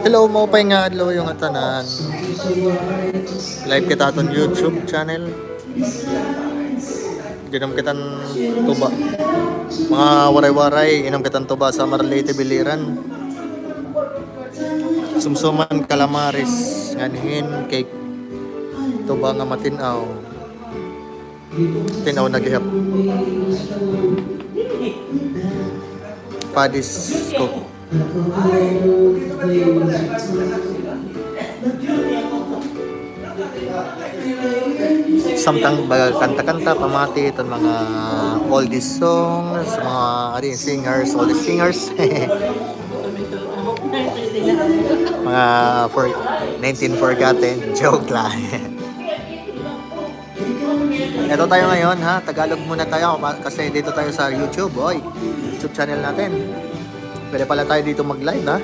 Hello mo pa nga adlaw yung atanan. Live kita aton YouTube channel. Ginom kitan tuba. Mga waray-waray inom kitan tuba sa Marlete Biliran. Sumsuman calamares nganhin cake tuba nga matinaw. Tinaw na gihap. Padis cook. Samtang baga kanta-kanta pamati iton mga oldies songs, mga singers, oldies singers. Mga 19 forgotten joke lang. Ito tayo ngayon ha, Tagalog muna tayo kasi dito tayo sa YouTube, YouTube channel natin. Pwede pala tayo dito mag-live ha.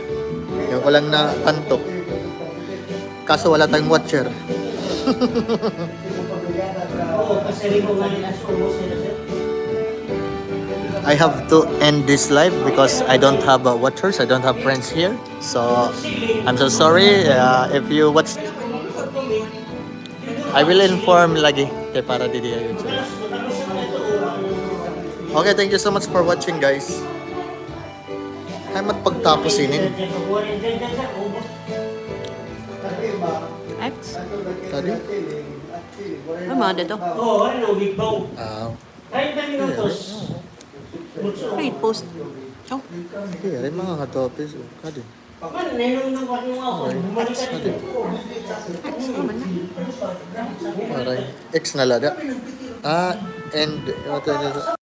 Yung ko lang na kanto. Kaso wala tayong watcher. I have to end this live because I don't have watchers, I don't have friends here. So I'm so sorry if you watch. I will inform lagi kay para didi YouTube. Okay, thank you so much for watching guys. Ay magpagtapos inin. Ay, Tadi? ay mga dito. Read post. Oh, Okay, ay mga katopis. Kadi. Aray, X na lada. And what